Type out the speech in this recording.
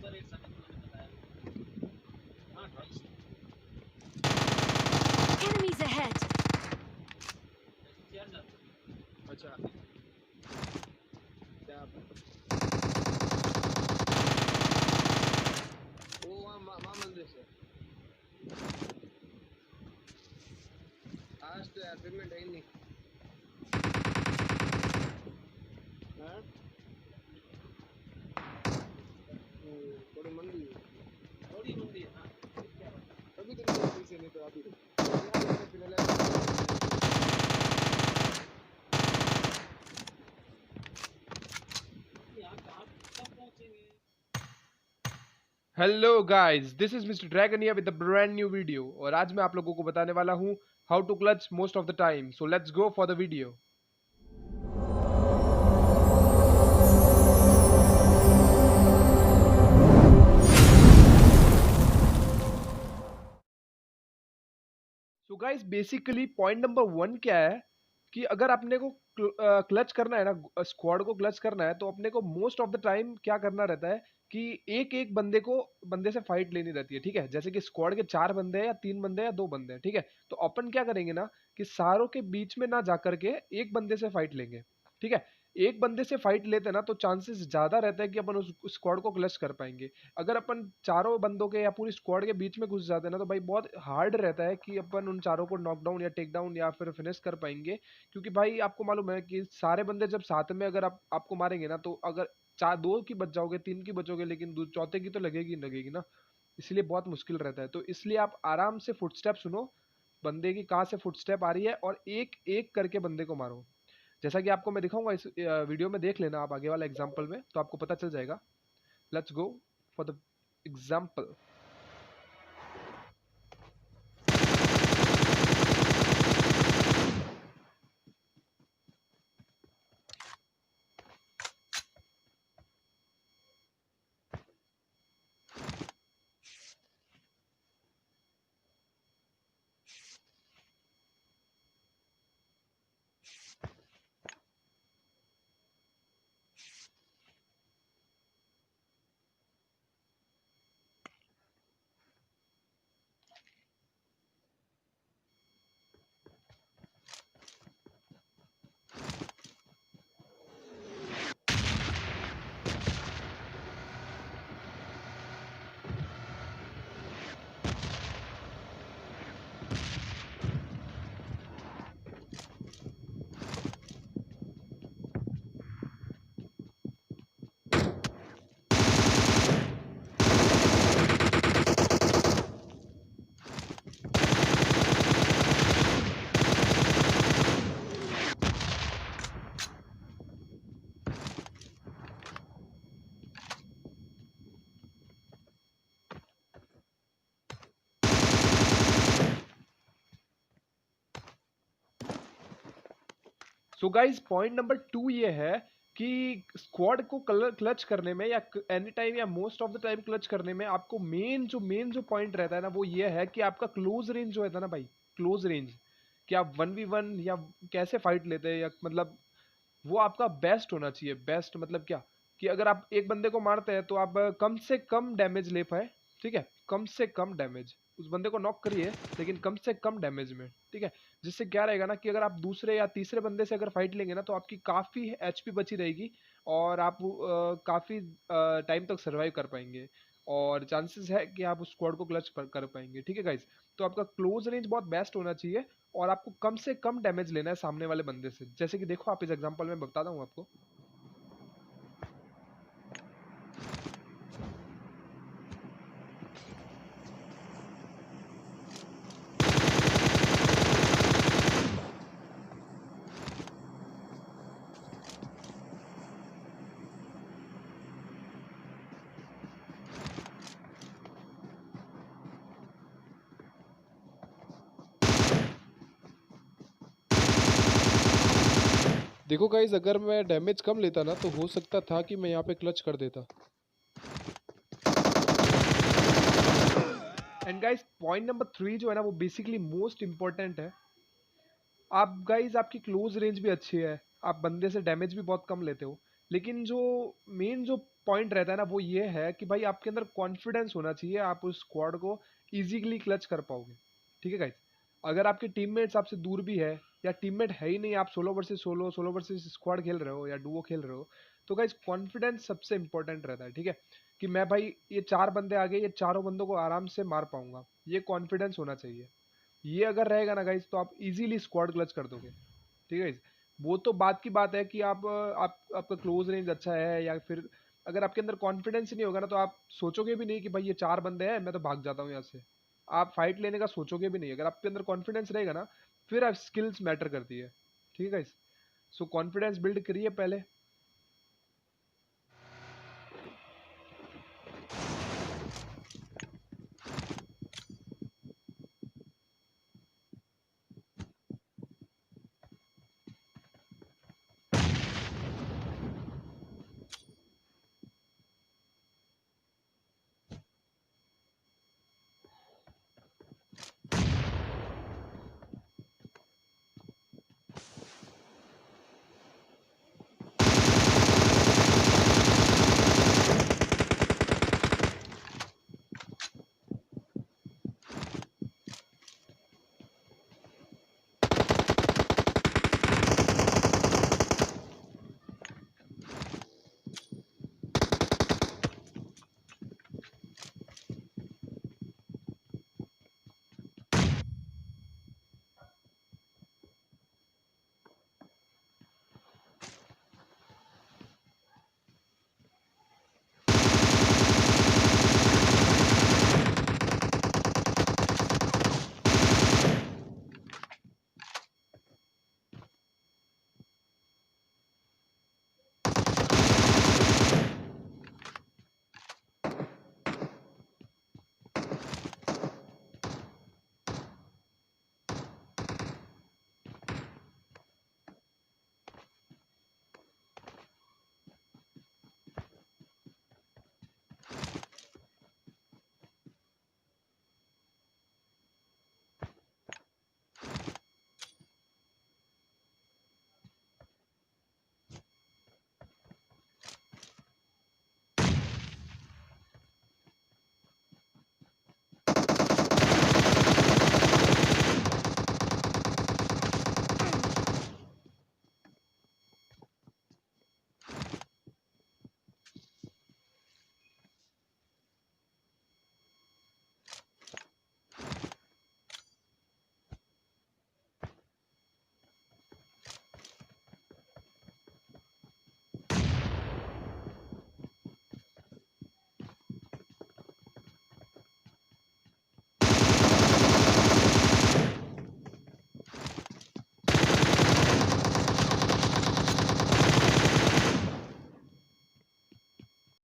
Enemies ahead! अच्छा क्या वो वहाँ मंदिर से आज तो यार पेमेंट है ही नहीं। हाँ बड़ी मंदी है। अभी तो नहीं पैसे नहीं तो अभी hello guys, this is mister Dragonia with a brand new video. और आज मैं आप लोगों को बताने वाला हूँ how to clutch most of the time. So let's go for the video. So guys, basically point number 1 क्या है कि अगर अपने को क्लच करना है ना, स्क्वाड को क्लच करना है, तो अपने को मोस्ट ऑफ द टाइम क्या करना रहता है कि एक एक बंदे से फाइट लेनी रहती है। ठीक है, जैसे कि स्क्वाड के 4 बंदे हैं या 3 बंदे हैं या 2 बंदे हैं। ठीक है, तो अपन क्या करेंगे ना कि सारों के बीच में ना जाकर के एक बंदे से फाइट लेंगे। ठीक है, एक बंदे से फाइट लेते हैं ना तो चांसेस ज्यादा रहता है कि अपन उस स्क्वाड को क्लच कर पाएंगे। अगर अपन चारों बंदों के या पूरी स्क्वाड के बीच में घुस जाते हैं ना तो भाई बहुत हार्ड रहता है कि अपन उन चारों को नॉकडाउन या टेक डाउन या फिर फिनिश कर पाएंगे। क्योंकि भाई आपको मालूम है कि सारे बंदे जब साथ में अगर आपको मारेंगे ना, तो अगर चार दो की बच जाओगे, 3 की बचोगे, लेकिन चौथे की तो लगेगी ना। इसलिए बहुत मुश्किल रहता है। तो इसलिए आप आराम से फुटस्टेप सुनो, बंदे की कहाँ से फुटस्टेप आ रही है, और एक एक करके बंदे को मारो। जैसा कि आपको मैं दिखाऊंगा इस वीडियो में, देख लेना आप आगे वाला एग्जाम्पल में, तो आपको पता चल जाएगा। Let's go for the example. So guys, point number 2 ये है कि स्क्वाड को क्लच करने में या एनी टाइम या most of the time clutch करने में आपको मेन जो पॉइंट रहता है ना, वो ये है कि आपका क्लोज रेंज जो है ना भाई, क्लोज रेंज, कि आप 1v1 या कैसे फाइट लेते हैं, या मतलब वो आपका बेस्ट होना चाहिए। बेस्ट मतलब क्या, कि अगर आप एक बंदे को मारते हैं तो आप कम से कम डैमेज ले पाए। ठीक है, कम से कम डैमेज, उस बंदे को नॉक करिए लेकिन कम से कम डैमेज में। ठीक है, जिससे क्या रहेगा ना कि अगर आप दूसरे या तीसरे बंदे से अगर फाइट लेंगे ना तो आपकी काफी एचपी बची रहेगी, और आप काफी टाइम तक सर्वाइव कर पाएंगे, और चांसेस है कि आप उस स्क्वाड को क्लच कर पाएंगे। ठीक है गाइस, तो आपका क्लोज रेंज बहुत बेस्ट होना चाहिए, और आपको कम से कम डैमेज लेना है सामने वाले बंदे से। जैसे कि देखो, आप इस एग्जांपल में बताता हूँ आपको। देखो गाइस, अगर मैं डैमेज कम लेता ना तो हो सकता था कि मैं यहाँ पे क्लच कर देता। एंड गाइस, पॉइंट नंबर 3 जो है ना, वो बेसिकली मोस्ट इंपॉर्टेंट है। आप गाइस, आपकी क्लोज रेंज भी अच्छी है, आप बंदे से डैमेज भी बहुत कम लेते हो, लेकिन जो मेन जो पॉइंट रहता है ना वो ये है कि भाई आपके अंदर कॉन्फिडेंस होना चाहिए, आप उस स्क्वाड को इजीली क्लच कर पाओगे। ठीक है गाइस, अगर आपके टीममेट्स आपसे दूर भी है या टीममेट है ही नहीं, आप solo versus solo, solo versus squad खेल रहे हो या डुओ खेल रहे हो, तो गाइस कॉन्फिडेंस सबसे इंपॉर्टेंट रहता है। ठीक है, कि मैं भाई ये 4 बंदे आ गए, ये चारों बंदों को आराम से मार पाऊंगा, ये कॉन्फिडेंस होना चाहिए। ये अगर रहेगा ना गाइस तो आप इजीली स्क्वाड क्लच कर दोगे। ठीक है guys? वो तो बात की बात है कि आप आपका क्लोज रेंज अच्छा है, या फिर अगर आपके अंदर कॉन्फिडेंस ही नहीं होगा ना तो आप सोचोगे भी नहीं कि भाई ये 4 बंदे हैं, मैं तो भाग जाता हूँ यहाँ से। आप फाइट लेने का सोचोगे भी नहीं। अगर आपके अंदर कॉन्फिडेंस रहेगा ना, फिर आप स्किल्स मैटर करती है। ठीक है गाइस, सो कॉन्फिडेंस बिल्ड करिए पहले,